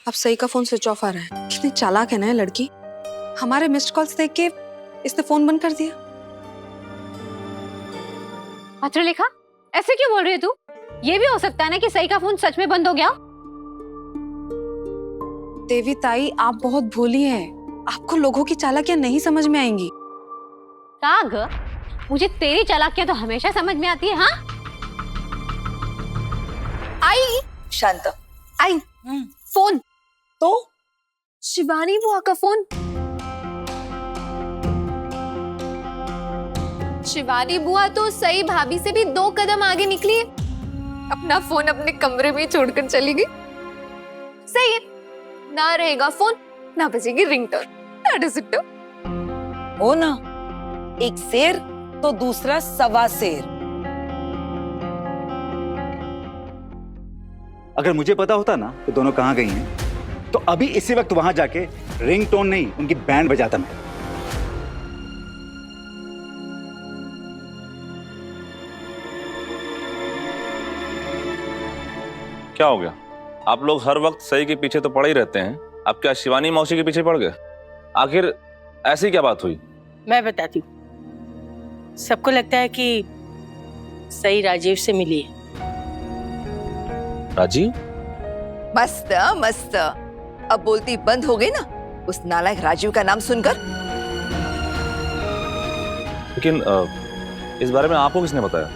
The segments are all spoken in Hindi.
अब सही का फोन स्विच ऑफ आ रहा है। कितनी चालाक है ना ये लड़की। हमारे मिस्ड कॉल्स देख के इसने फोन बंद कर दिया। चित्रलेखा, ऐसे क्यों बोल रही है तू? ये भी हो सकता है ना कि सही का फोन सच में बंद हो गया। देवी ताई, आप बहुत भोली हैं। आपको लोगों की चालाकियां नहीं समझ में आएंगी। राग, मुझे तेरी चालाकियां तो हमेशा समझ में आती है। हाँ आई शांत आई, फोन तो शिवानी बुआ का फोन। शिवानी बुआ तो सही भाभी से भी 2 कदम आगे निकली है। अपना फोन अपने कमरे में ही छोड़कर चली गई। सही है, ना रहेगा फोन ना बजेगी रिंगटोन। That is it. हो ना, एक शेर तो दूसरा सवा शेर। अगर मुझे पता होता ना कि दोनों कहाँ गई हैं, तो अभी इसी वक्त वहां जाके रिंगटोन नहीं उनकी बैंड बजाता मैं। क्या हो गया? आप लोग हर वक्त सही के पीछे तो पड़े ही रहते हैं। आप क्या शिवानी मौसी के पीछे पड़ गए? आखिर ऐसी क्या बात हुई? मैं बताती हूँ। सबको लगता है कि सही राजीव से मिली है। राजीव? मस्त मस्त। अब बोलती बंद हो गई ना उस नालायक राजीव का नाम सुनकर। लेकिन इस बारे में आपको किसने बताया?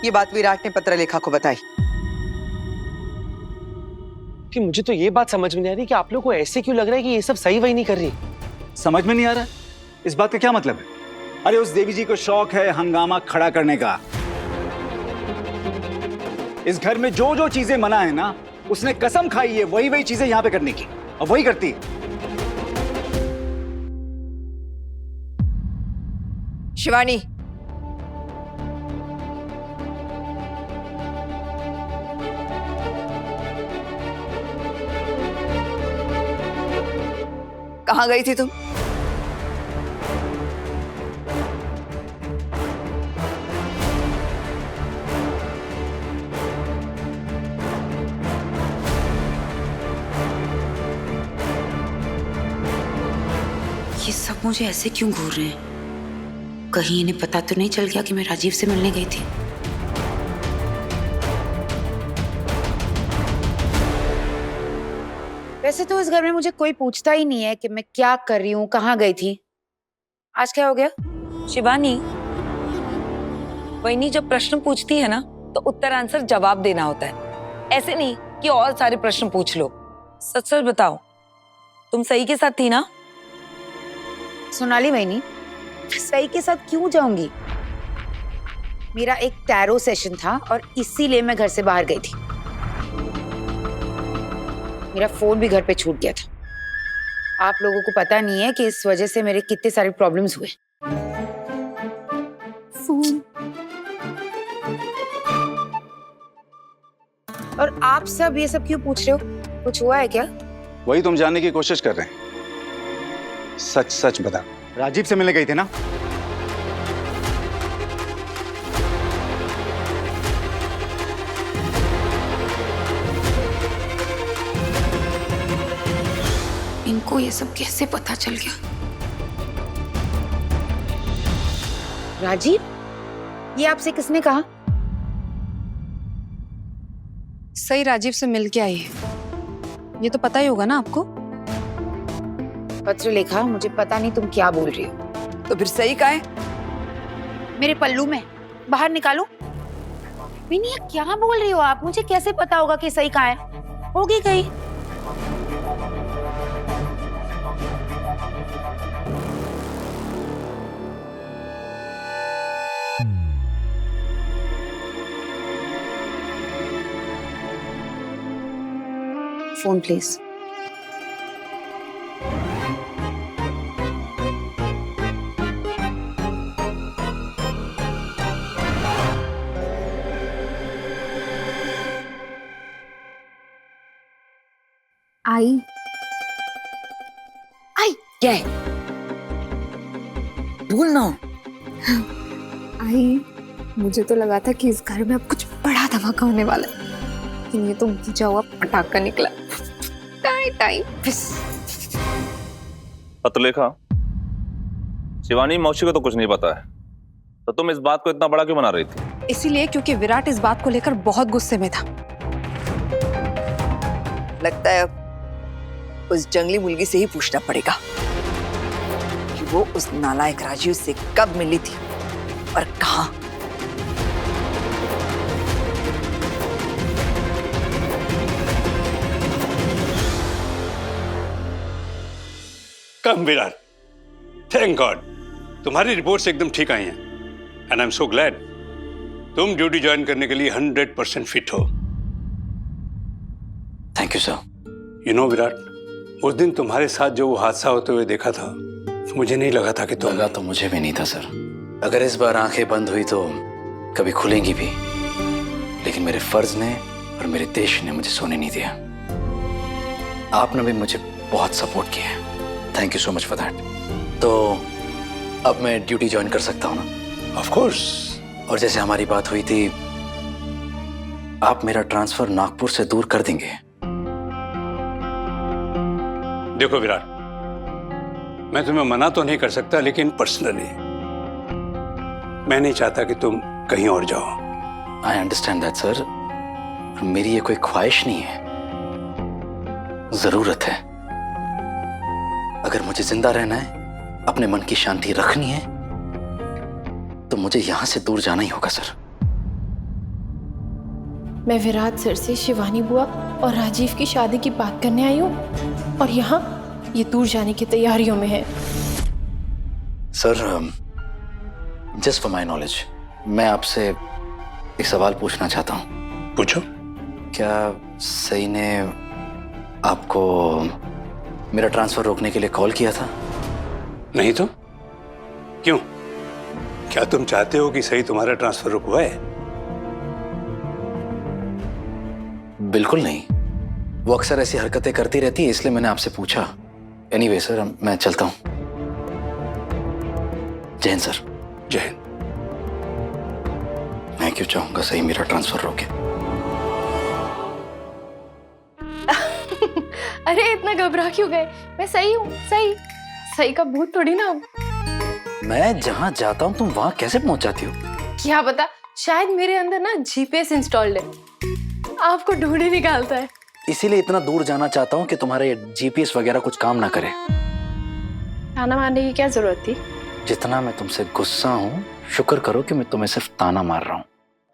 ये बात विराट ने पत्रलेखा को बताई। कि मुझे तो ये बात समझ में नहीं आ रही कि आप लोग को ऐसे क्यों लग रहा है कि ये सब सही वही नहीं कर रही। समझ में नहीं आ रहा है? इस बात का क्या मतलब है? अरे उस देवी जी को शौक है हंगामा खड़ा करने का। इस घर में जो जो चीजें मना है ना, उसने कसम खाई है वही वही चीजें यहां पे करने की, और वही करती है। शिवानी, कहाँ गई थी तुम? ये सब मुझे ऐसे क्यों घूर रहे हैं? कहीं इन्हें पता तो नहीं चल गया कि मैं राजीव से मिलने गई थी? वैसे तो इस घर में मुझे कोई पूछता ही नहीं है कि मैं क्या कर रही हूँ, कहाँ गई थी। आज क्या हो गया? शिवानी, वही जब प्रश्न पूछती है ना तो उत्तर आंसर जवाब देना होता है, ऐसे नहीं कि और सारे प्रश्न पूछ लो। सच सच बताओ, तुम सही के साथ थी ना? सोनाली वहीनी, सही के साथ क्यों जाऊंगी? मेरा एक टैरो सेशन था और इसीलिए मैं घर से बाहर गई थी। मेरा फोन भी घर पे छूट गया था। आप लोगों को पता नहीं है कि इस वजह से मेरे कितने सारे प्रॉब्लम्स हुए। फोन। और आप सब ये सब क्यों पूछ रहे हो? कुछ हुआ है क्या? वही तुम जानने की कोशिश कर रहे हैं। सच सच बता, राजीव से मिलने गई थी ना? इनको ये सब कैसे पता चल गया? राजीव, ये आपसे किसने कहा? सही राजीव से मिल के आई है, ये तो पता ही होगा ना आपको। पत्रलेखा, मुझे पता नहीं तुम क्या बोल रही हो। तो फिर सही का है? मेरे पल्लू में, बाहर निकालो। विनी, क्या बोल रही हो आप? मुझे कैसे पता होगा कि सही कहाँ है? होगी कहीं। Phone please. आई आई क्या है? भूल ना। आई, मुझे तो लगा था कि इस घर में अब कुछ बड़ा धमाका होने वाला है। लेकिन ये तो बुझा हुआ पटाखा निकला। टाइम टाइम पत्रलेखा, शिवानी मौसी को तो कुछ नहीं पता है, तो तुम इस बात को इतना बड़ा क्यों बना रही थी? इसीलिए क्योंकि विराट इस बात को लेकर बहुत गुस्से में था। लगता है अब उस जंगली मुर्गी से ही पूछना पड़ेगा कि वो उस नालायक राजीव से कब मिली थी और कहां। कम विराट, थैंक गॉड तुम्हारी रिपोर्ट्स एकदम ठीक आई हैं and I am so glad तुम ड्यूटी ज्वाइन करने के लिए 100% फिट हो। Thank you sir. You know Virat, उस दिन तुम्हारे साथ जो वो हादसा होते हुए देखा था, मुझे नहीं लगा था कि तुम। लगा तो मुझे भी नहीं था सर। अगर इस बार आंखें बंद हुई तो कभी खुलेंगी भी, लेकिन मेरे फर्ज ने और मेरे देश ने मुझे सोने नहीं दिया। आपने भी मुझे बहुत सपोर्ट किया है, thank you so much for that. तो अब मैं ड्यूटी ज्वाइन कर सकता हूँ ना? Of course. और जैसे हमारी बात हुई थी, आप मेरा ट्रांसफर नागपुर से दूर कर देंगे? देखो विराट, मैं तुम्हें मना तो नहीं कर सकता, लेकिन पर्सनली मैं नहीं चाहता कि तुम कहीं और जाओ। आई अंडरस्टैंड दैट सर, मेरी ये कोई ख्वाहिश नहीं है, जरूरत है। अगर मुझे जिंदा रहना है, अपने मन की शांति रखनी है, तो मुझे यहां से दूर जाना ही होगा सर। मैं विराट सर से शिवानी बुआ और राजीव की शादी की बात करने आई हूँ और यहाँ ये दूर जाने की तैयारियों में है। Sir, just for my knowledge, मैं आपसे एक सवाल पूछना चाहता हूँ। पूछो। क्या सई ने आपको मेरा ट्रांसफर रोकने के लिए कॉल किया था? नहीं तो क्यों? क्या तुम चाहते हो कि सही तुम्हारा ट्रांसफर रुकवाए? बिल्कुल नहीं, वो अक्सर ऐसी हरकतें करती रहती है, इसलिए मैंने आपसे पूछा। एनीवे सर, मैं चलता हूं। जय हिंद सर। जय हिंद। मैं क्यों चाहूंगा सही मेरा ट्रांसफर रोके? अरे इतना घबरा क्यों गए? मैं सही हूँ, सही सही का भूत थोड़ी ना हूँ। मैं जहां जाता हूं तुम वहां कैसे पहुंच जाती हो? क्या पता, शायद मेरे अंदर ना जीपीएस इंस्टॉल्ड है, आपको ढूंढे निकालता है। इसीलिए इतना दूर जाना चाहता हूं कि तुम्हारा ये जीपीएस वगैरह कुछ काम ना करे। ताना मारने की क्या जरूरत थी? जितना मैं तुमसे गुस्सा हूं, शुक्र करो कि मैं तुम्हें सिर्फ ताना मार रहा हूं।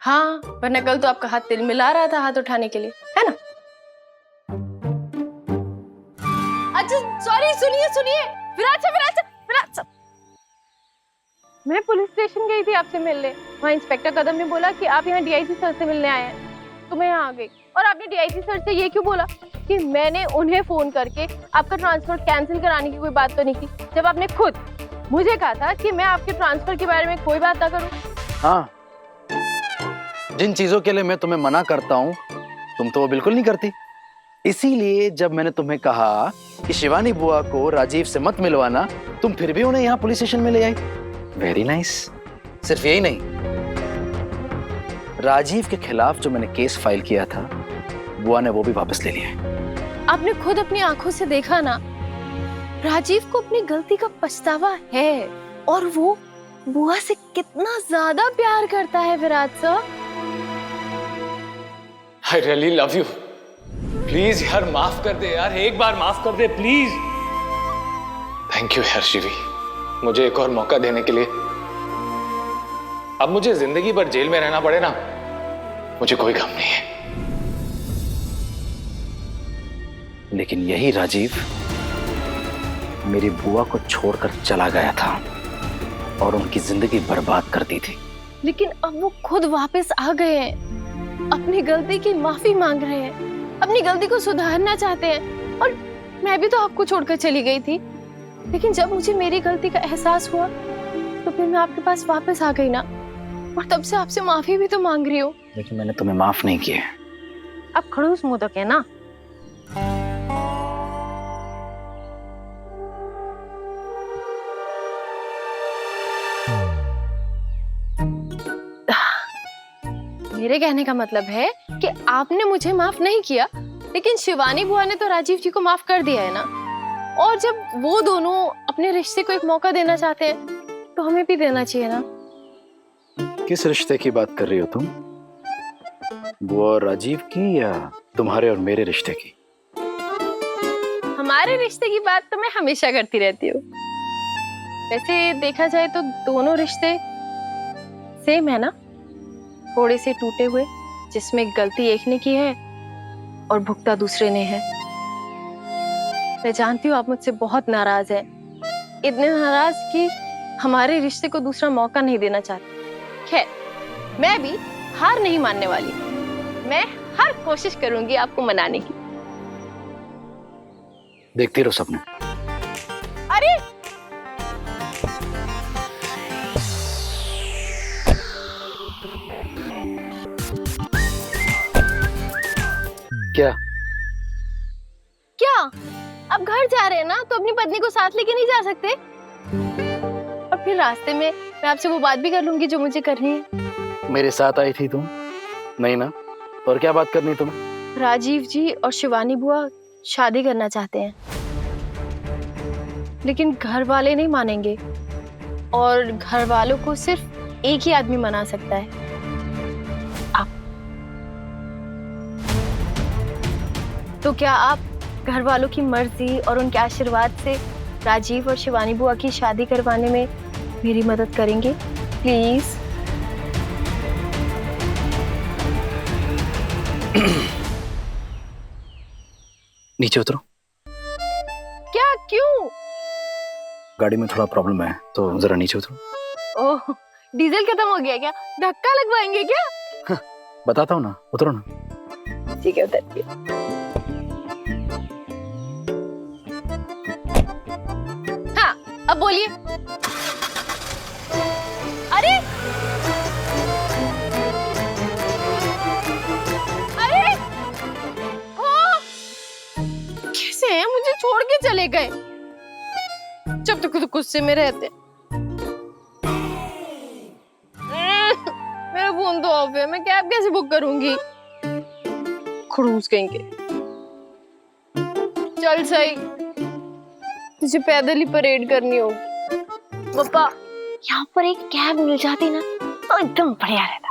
हाँ, वरना कल तो आपका हाथ तिल मिला रहा था हाथ उठाने के लिए, है ना? अच्छा सॉरी, सुनिए सुनिए, विराट सर, मैं पुलिस स्टेशन गई थी आपसे मिलने। वहाँ इंस्पेक्टर कदम ने बोला कि आप यहाँ डीआईजी सर से मिलने आए हैं, तो मैं यहाँ आ गई। और आपने डीआईजी सर से ये क्यों बोला कि मैंने उन्हें फोन करके आपका ट्रांसफर कैंसिल कराने की कोई बात तो नहीं की, जब आपने खुद मुझे कहा था कि मैं आपके ट्रांसफर के बारे में कोई बात ना करूं? हाँ, जिन चीजों के लिए मैं तुम्हें मना करता हूँ, तुम तो वो बिल्कुल नहीं करती। इसीलिए जब मैंने तुम्हें कहा कि शिवानी बुआ को राजीव से मत मिलवाना, तुम फिर भी उन्हें यहाँ पुलिस स्टेशन में ले आई। Very nice. सिर्फ यही नहीं, राजीव के खिलाफ जो मैंने केस फाइल किया था, बुआ ने वो भी वापस ले लिया। आपने खुद अपनी आंखों से देखा ना, राजीव को अपनी गलती का पछतावा है और वो बुआ से कितना ज्यादा प्यार करता है। Virat sir, I really love you. Please यार माफ कर दे यार, एक बार माफ कर दे प्लीज। थैंक यू यार शिवी, मुझे एक और मौका देने के लिए। अब मुझे जिंदगी भर जेल में रहना पड़े ना, मुझे कोई गम नहीं है। लेकिन यही राजीव मेरी बुआ को छोड़कर चला गया था और उनकी जिंदगी बर्बाद कर दी थी। लेकिन अब वो खुद वापस आ गए हैं, अपनी गलती की माफी मांग रहे हैं, अपनी गलती को सुधारना चाहते हैं। और मैं भी तो आपको छोड़कर चली गई थी, लेकिन जब मुझे मेरी गलती का एहसास हुआ तो फिर मैं आपके पास वापस आ गई ना, और तब से आपसे माफी भी तो मांग रही हूँ। लेकिन मैंने तुम्हें माफ नहीं किया। आप खड़ूस मुंह तो कहना। मेरे कहने का मतलब है कि आपने मुझे माफ नहीं किया, लेकिन शिवानी बुआ ने तो राजीव जी को माफ कर दिया है ना। और जब वो दोनों अपने रिश्ते को एक मौका देना चाहते हैं तो हमें भी देना चाहिए ना। किस रिश्ते की बात कर रही हो तुम? बुआ और राजीव की या तुम्हारे और मेरे रिश्ते की? हमारे रिश्ते की बात तो मैं हमेशा करती रहती हूँ। वैसे देखा जाए तो दोनों रिश्ते सेम है ना, थोड़े से टूटे हुए, जिसमें गलती एक ने की है और भुगता दूसरे ने है। मैं जानती हूँ आप मुझसे बहुत नाराज हैं, इतने नाराज कि हमारे रिश्ते को दूसरा मौका नहीं देना चाहते। खैर, मैं भी हार नहीं मानने वाली, मैं हर कोशिश करूंगी आपको मनाने की। देखती रहो सपने। अरे क्या क्या अब घर जा रहे हैं ना, तो अपनी पत्नी को साथ लेके नहीं जा सकते? और फिर रास्ते में मैं आपसे वो बात भी कर लूंगी जो मुझे करनी है। मेरे साथ आई थी तुम? नहीं ना? और क्या बात करनी तुम्हें? राजीव जी और शिवानी बुआ शादी करना चाहते हैं, लेकिन घर वाले नहीं मानेंगे, और घर वालों को सिर्फ एक ही आदमी मना सकता है, आप। तो क्या आप घर वालों की मर्जी और उनके आशीर्वाद से राजीव और शिवानी बुआ की शादी करवाने में मेरी मदद करेंगे प्लीज? नीचे उतरो। क्या? क्यों? गाड़ी में थोड़ा प्रॉब्लम है, तो जरा नीचे उतरो। ओह, डीजल खत्म हो गया क्या? धक्का लगवाएंगे क्या? बताता हूँ ना, उतरो ना। ठीक है, उतरती हूँ। हाँ, अब बोलिए। अरे अरे हाँ, कैसे हैं? मुझे छोड़ के चले गए जब तक तो गुस्से में रहते। मेरा फोन तो ऑफ है, मैं कैब कैसे बुक करूंगी? खड़ूस कहीं के। चल सही, तुझे पैदल ही परेड करनी होगी। पापा, यहाँ पर एक कैब मिल जाती ना तो एकदम बढ़िया रहता।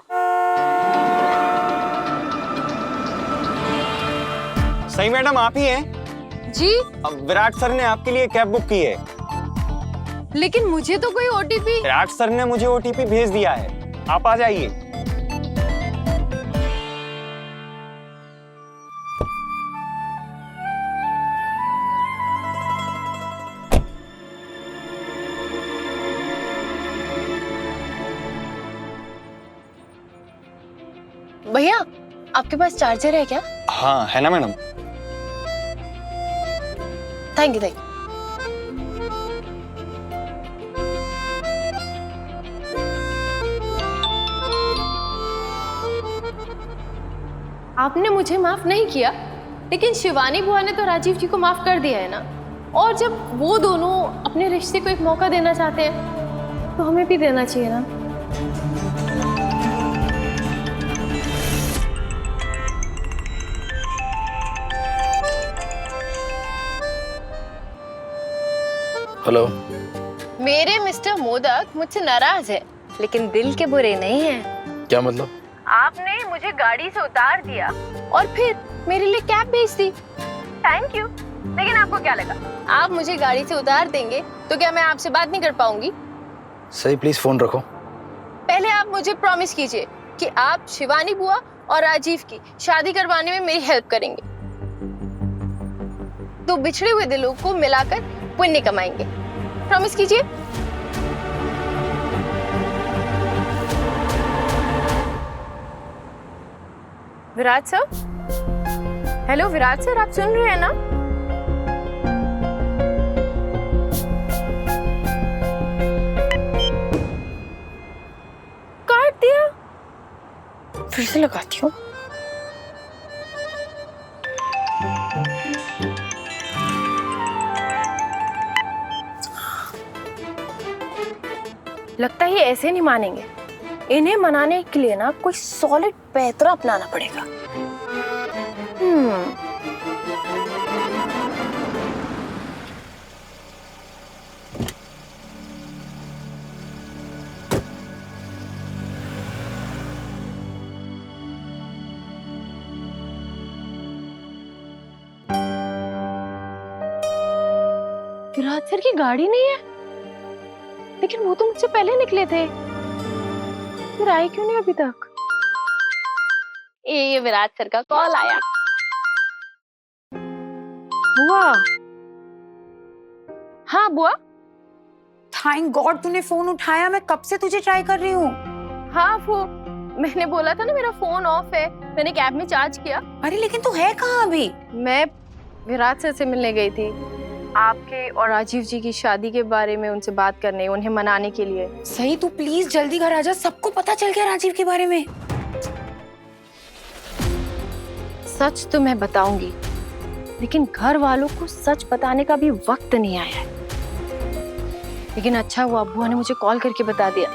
सही मैडम, आप ही हैं? जी। विराट सर ने आपके लिए कैब बुक की है। लेकिन मुझे तो कोई ओटीपी। विराट सर ने मुझे ओटीपी भेज दिया है, आप आ जाइए। भैया, आपके पास चार्जर है क्या? हाँ है ना madam. Thank you, thank you. आपने मुझे माफ नहीं किया, लेकिन शिवानी बुआ ने तो राजीव जी को माफ कर दिया है ना। और जब वो दोनों अपने रिश्ते को एक मौका देना चाहते हैं तो हमें भी देना चाहिए ना। हेलो। मेरे मिस्टर मोदक मुझसे नाराज है, लेकिन दिल के बुरे नहीं हैं। क्या मतलब? आपने मुझे गाड़ी से उतार दिया और फिर मेरे लिए कैब भेज दी। Thank you. लेकिन आपको क्या लगा, आप मुझे गाड़ी से उतार देंगे तो क्या मैं आपसे बात नहीं कर पाऊंगी? सही, प्लीज फोन रखो। पहले आप मुझे प्रॉमिस कीजिए कि आप शिवानी बुआ और राजीव की शादी करवाने में मेरी हेल्प करेंगे, तो बिछड़े हुए दिलों को मिलाकर पुण्य कमाएंगे। प्रॉमिस कीजिए। Virat sir, hello Virat sir, आप सुन रहे हैं ना? काट दिया, फिर से लगाती हूँ। लगता है ये ऐसे नहीं मानेंगे। इन्हें मनाने के लिए ना कोई सॉलिड पैतरा अपनाना पड़ेगा। विराट सर की गाड़ी नहीं है, लेकिन वो तो मुझसे पहले निकले थे, फिर आए क्यों नहीं अभी तक? ये विराट सर का कॉल आया। बुआ। हाँ बुआ। थैंक गॉड तूने फोन उठाया, मैं कब से तुझे ट्राई कर रही हूँ। हाँ वो मैंने बोला था ना मेरा फोन ऑफ है, मैंने कैब में चार्ज किया। अरे लेकिन तू है कहाँ अभी? मैं विराट सर से मिलने गई थी, आपके और राजीव जी की शादी के बारे में उनसे बात करने, उन्हें मनाने के लिए। सही, तू प्लीज जल्दी घर आ जा, सबको पता चल गया राजीव के बारे में। सच तो मैं बताऊंगी, लेकिन घर वालों को सच बताने का भी वक्त नहीं आया है। लेकिन अच्छा हुआ बुआ ने मुझे कॉल करके बता दिया।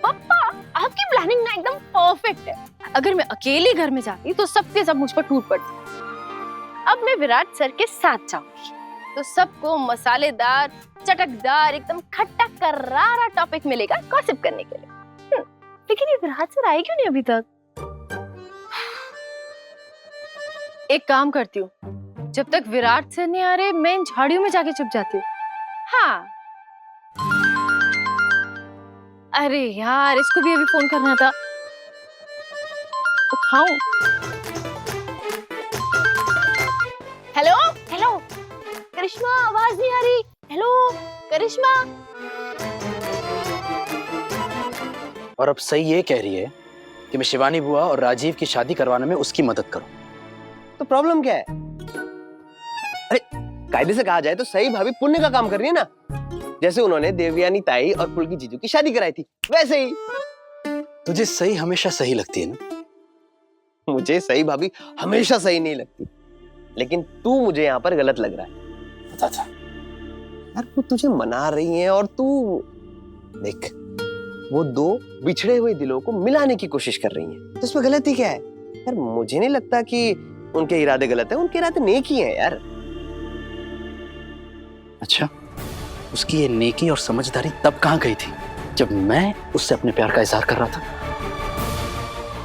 पापा आपकी प्लानिंग ना एकदम परफेक्ट है। अगर मैं अकेले घर में जाती तो सबके सब मुझ पर टूट पड़ते। अब मैं विराट सर के साथ जाऊंगी तो सबको मसालेदार, चटकदार, एकदम खट्टा करारा टॉपिक मिलेगा गॉसिप करने के लिए। लेकिन ये विराट सर आए क्यों नहीं अभी तक? एक काम करती हूँ, जब तक विराट सर नहीं आ रहे मैं इन झाड़ियों में जाके छुप जाती हूँ। हाँ। अरे यार, इसको भी अभी फोन करना था, उठाऊं? हेलो हेलो करिश्मा, आवाज नहीं आ रही। हेलो करिश्मा। और अब सही ये कह रही है कि मैं शिवानी बुआ और राजीव की शादी करवाने में उसकी मदद करूं। तो प्रॉब्लम क्या है? अरे कायदे से कहा जाए तो सही भाभी पुण्य का काम कर रही है ना। जैसे उन्होंने देवयानी ताई और पुलकी जीजू की शादी कराई थी, वैसे ही। तुझे सही हमेशा सही लगती है ना? मुझे सही भाभी हमेशा सही नहीं लगती, लेकिन तू मुझे यहाँ पर गलत लग रहा है। पता था यार, वो तुझे मना रही है और तू देख, वो दो बिछड़े हुए दिलों को मिलाने की कोशिश कर रही है, तो इसमें गलती क्या है? यार मुझे नहीं लगता कि उनके इरादे गलत है, उनके इरादे नेक ही हैं यार। अच्छा, उसकी ये नेकी और समझदारी तब कहाँ गई थी जब मैं उससे अपने प्यार का इजहार कर रहा था?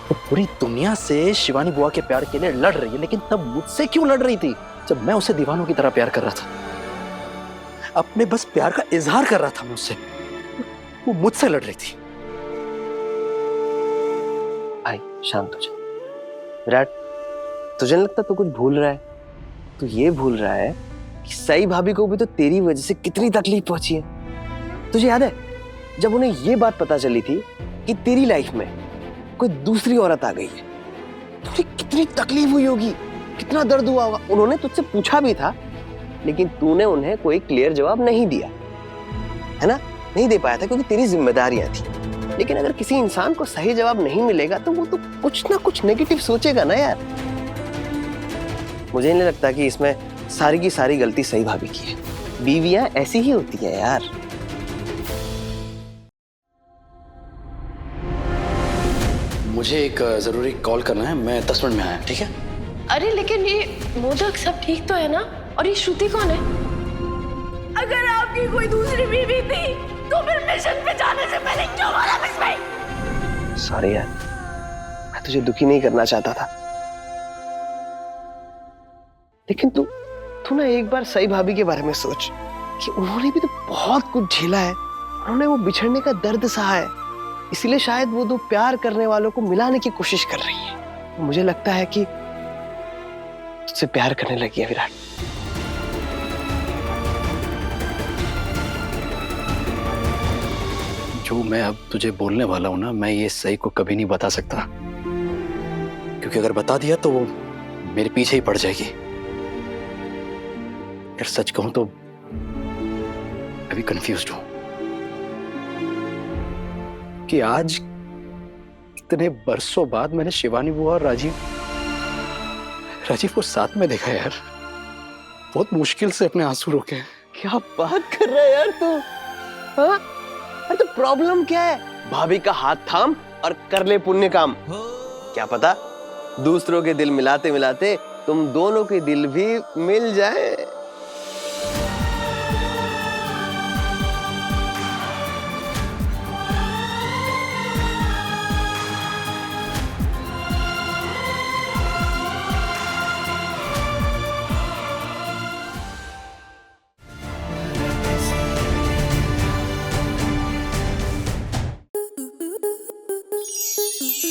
वो पूरी दुनिया से शिवानी बुआ के प्यार के लिए लड़ रही है, लेकिन तब मुझसे क्यों लड़ रही थी जब मैं उसे दीवानों की तरह प्यार कर रहा था? अपने बस प्यार का इजहार कर रहा था मैं उससे, वो मुझसे लड़ रही थी। भाई शांत हो जा। विराट, तुझे नहीं लगता तू कुछ भूल रहा है? तू ये भूल रहा है कि सई भाभी को भी तो तेरी वजह से कितनी तकलीफ पहुंची है। तुझे याद है जब उन्हें ये बात पता चली थी कि तेरी लाइफ में कोई दूसरी औरत आ गई है, तुझे कितनी तकलीफ हुई होगी, कितना दर्द हुआ होगा। उन्होंने तुझसे पूछा भी था, लेकिन तूने उन्हें कोई क्लियर जवाब नहीं दिया, है ना? नहीं दे पाया था क्योंकि तेरी जिम्मेदारियां थी। लेकिन अगर किसी इंसान को सही जवाब नहीं मिलेगा तो वो तो कुछ ना कुछ नेगेटिव सोचेगा ना यार। मुझे नहीं लगता कि इसमें सारी की सारी गलती सही भाभी की है। बीवियां ऐसी ही होती हैं यार। मुझे एक जरूरी कॉल करना है, मैं 10 मिनट में आया, ठीक है? अरे लेकिन ये मोदक सब ठीक तो है ना? और ये श्रुति कौन है? अगर आपकी कोई दूसरी बीवी थी तो फिर मिशन पे जाने से पहले क्यों बोला मिस भाई? सॉरी यार, मैं तुझे दुखी नहीं करना चाहता था, लेकिन तू ना एक बार सई भाभी के बारे में सोच कि उन्होंने भी तो बहुत कुछ झेला है। उन्होंने वो बिछड़ने का दर्द सहा है, इसलिए शायद वो दो प्यार करने वालों को मिलाने की कोशिश कर रही है। मुझे लगता है कि तुझसे प्यार करने लगी है विराट। जो मैं अब तुझे बोलने वाला हूं ना, मैं ये सही को कभी नहीं बता सकता, क्योंकि अगर बता दिया तो वो मेरे पीछे ही पड़ जाएगी। यार सच कहूं तो अभी कंफ्यूज्ड हूं कि आज इतने बरसों बाद मैंने शिवानी बुआ और राजीव को साथ में देखा यार। बहुत मुश्किल से अपने आंसू रोके। क्या बात कर रहा है यार तू? हाँ? तो प्रॉब्लम क्या है? भाभी का हाथ थाम और कर ले पुण्य काम। क्या पता दूसरों के दिल मिलाते मिलाते तुम दोनों के दिल भी मिल जाए।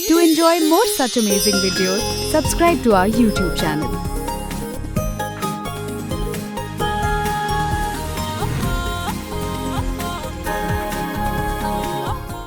To enjoy more such amazing videos, subscribe to our YouTube channel.